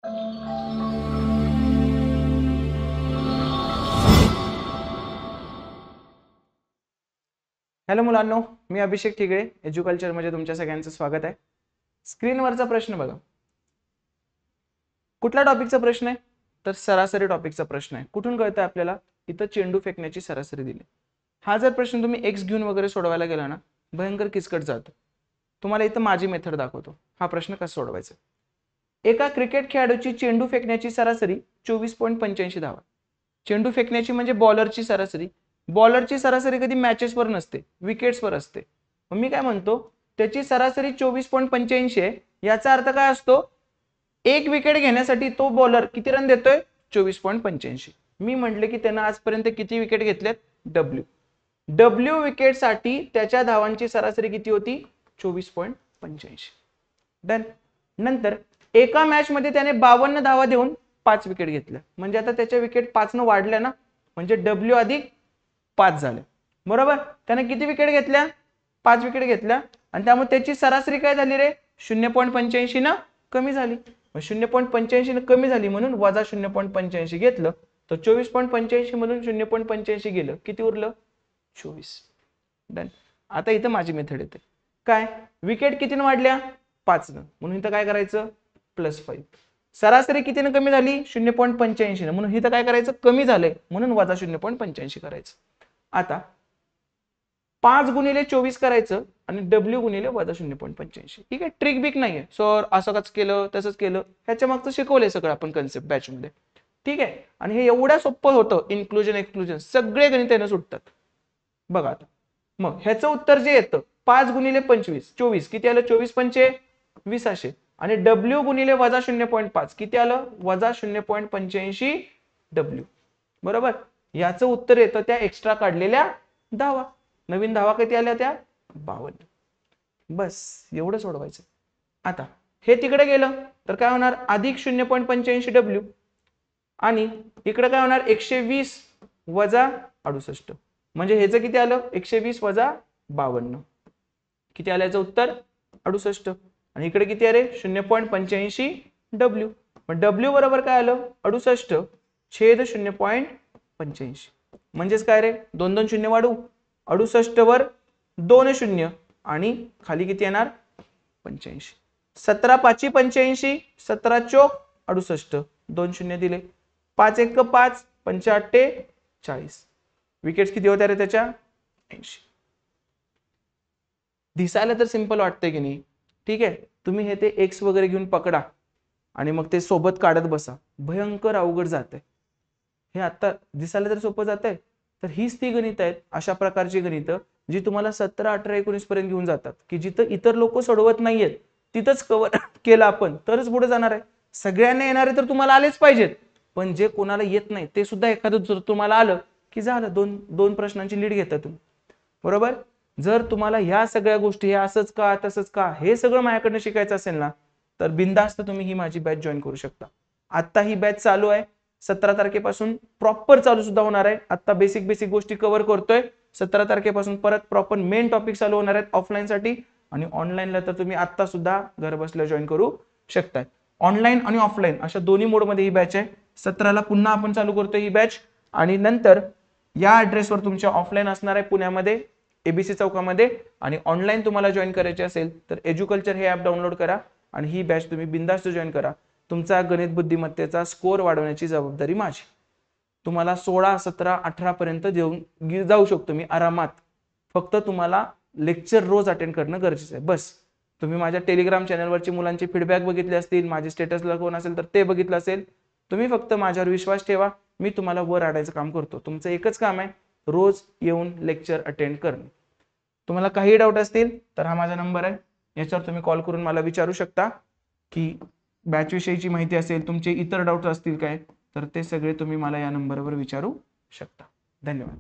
Hello मुलांनो, मी अभिषेक ठिगळे, एज्युकल्चर मध्ये तुमच्या सगळ्यांचं स्वागत आहे. स्क्रीनवरचा प्रश्न बघा. कुठल्या टॉपिकचा प्रश्न आहे? तर सरासरी टॉपिकचा प्रश्न आहे. कुठून कळतंय आपल्याला? इथं चेंडू फेकण्याची सरासरी दिली. हा जर प्रश्न तुम्ही एक्स घेऊन वगैरे सोडवायला गेला ना, भयंकर किचकट जातो. तुम्हाला इथं माझी मेथड दाखवतो. हा प्रश्न कसा सोडवायचा. एका क्रिकेट खेळाडूची चेंडू फेकण्याची सरासरी 24.85 धावा. चेंडू फेकण्याची म्हणजे बॉलरची सरासरी. बॉलरची सरासरी कधी मॅचेसवर नसते, विकेट्सवर असते. मग मी काय म्हणतो, त्याची सरासरी 24.85 आहे. याचा अर्थ काय असतो? एक विकेट घेण्यासाठी तो बॉलर किती रन देतोय? 24.85. मी म्हटले की त्यानं आजपर्यंत किती विकेट घेतल्यात? डब्ल्यू विकेटसाठी त्याच्या धावांची सरासरी किती होती? 24.85. डन. नंतर एका मॅच मध्ये त्याने 52 धावा देऊन 5 विकेट घेतल्या. म्हणजे आता त्याच्या विकेट 5 न वाढल्या ना, म्हणजे डब्ल्यू अधिक 5 झाले. बरोबर. त्याने किती विकेट घेतल्या? 5 विकेट घेतल्या. आणि त्यामुळे त्याची सरासरी काय झाली रे? 0.85 न कमी झाली. 0.85 न कमी झाली म्हणून वजा 0.85 घेतलं तर 24.85 मधून 0.85 गेलं, किती उरलं? 24. डन. आता इथं माझी मेथड येते. काय? विकेट कितीनं वाढल्या? 5 न. म्हणून इथं काय करायचं? +5. सरासरी कितीनं कमी झाली? 0.85 न. म्हणून इथं काय करायचं? कमी झालंय म्हणून वजा 0.85 करायचं. आता 5 गुणिले 24 करायचं आणि डब्ल्यू गुणिले वजा 0.85. ठीक आहे. ट्रिक बिक नाहीये. सर असं कसं केलं, तसंच केलं, ह्याच्या मागचं शिकवलंय सगळं आपण कन्सेप्ट बॅच मध्ये. ठीक आहे. आणि हे एवढ्या सोपं होतं. इन्क्लुजन एक्सक्लुजन सगळे गणित यानं सुटतात. बघा आता. मग ह्याचं उत्तर जे येतं 5 गुणिले 25 24 किती आलं? 24 पंचे 20 आणि डब्ल्यू गुणिले वजा 0.5 किती आलं? वजा 0.85 डब्ल्यू. बरोबर. याचं उत्तर येतं त्या एक्स्ट्रा काढलेल्या धावा. नवीन धावा किती आल्या? त्या 52. बस एवढं सोडवायचं. आता हे तिकडे गेलं तर काय होणार? अधिक 0.85 डब्ल्यू आणि इकडे काय होणार? 120 वजा 68. म्हणजे ह्याचं किती आलं? 120 वजा 52. किती आलं याचं उत्तर? 68. आणि इकडे किती आहे रे? 0.85 डब्ल्यू. मग डब्ल्यू बरोबर काय आलं? 68 छेद 0.85. म्हणजेच काय रे? 2 शून्य वाढू. 68 वर 2 शून्य आणि खाली किती येणार? 85. 17 5 85, 17 चोक 68, 2 शून्य दिले. 5 1 5, 5 8 40. विकेट्स किती होत्या रे त्याच्या? 80. दिसायला तर सिंपल वाटतंय की नाही? ठीक आहे. तुम्ही हे ते एक्स वगैरे घेऊन पकडा आणि मग ते सोबत काढत बसा. भयंकर अवघड जातंय. हे आता दिसायला तर सोपं जातंय. तर हीच ती गणित आहेत, अशा प्रकारची गणितं जी तुम्हाला 17 18 19 पर्यंत घेऊन जातात, की जिथं इतर लोक सोडवत नाहीयेत तिथंच कव्हर केलं आपण तरच पुढे जाणार आहे. सगळ्यांना येणारे तर तुम्हाला आलेच पाहिजेत, पण जे कोणाला येत नाही ते सुद्धा एखादं जर तुम्हाला आलं की झालं, दोन प्रश्नांची लीड घेता तुम्ही. बरोबर. जर तुम्हाला ह्या सगळ्या गोष्टी हे असंच का तसंच का हे सगळं माझ्याकडनं शिकायचं असेल ना, तर बिंदास्त तुम्ही ही माझी बॅच जॉईन करू शकता. आता ही बॅच चालू आहे. 17 तारखेपासून प्रॉपर चालू सुद्धा होणार आहे. आता बेसिक गोष्टी कव्हर करतोय. 17 तारखेपासून परत प्रॉपर मेन टॉपिक चालू होणार आहेत ऑफलाईन साठी. आणि ऑनलाईनला तर तुम्ही आता सुद्धा घर बसल्या जॉईन करू शकताय. ऑनलाईन आणि ऑफलाईन अशा दोन्ही मोड मध्ये ही बॅच आहे. 17ला पुन्हा आपण चालू करतोय ही बॅच. आणि नंतर या ऍड्रेसवर तुमच्या ऑफलाईन असणार आहे पुण्यामध्ये एबीसी चौकामध्ये. आणि ऑनलाईन तुम्हाला जॉईन करायचे असेल तर एज्युकल्चर हे ऍप डाउनलोड करा आणि ही बॅच तुम्ही बिंदास्त जॉईन करा. तुमचा गणित बुद्धिमत्तेचा स्कोर वाढवण्याची जबाबदारी माझी. तुम्हाला 16 17 18 पर्यंत देऊन जाऊ शकतो मी आरामात. फक्त तुम्हाला लेक्चर रोज अटेंड करणं गरजेचं आहे. बस. तुम्ही माझ्या टेलिग्राम चॅनलवरची मुलांचे फीडबॅक बघितले असतील, माझे स्टेटसला कोण असेल तर ते बघितलं असेल. तुम्ही फक्त माझ्यावर विश्वास ठेवा. मी तुम्हाला वर आणायचं काम करतो. तुमचं एकच काम आहे, रोज येऊन लेक्चर अटेंड करणे. तुम्हाला काही डाऊट असतील तर हा माझा नंबर आहे, याच्यावर तुम्ही कॉल करून मला विचारू शकता की बॅच विषयीची माहिती असेल, तुमचे इतर डाऊट्स असतील काय, तर ते सगळे तुम्ही मला या नंबरवर विचारू शकता. धन्यवाद.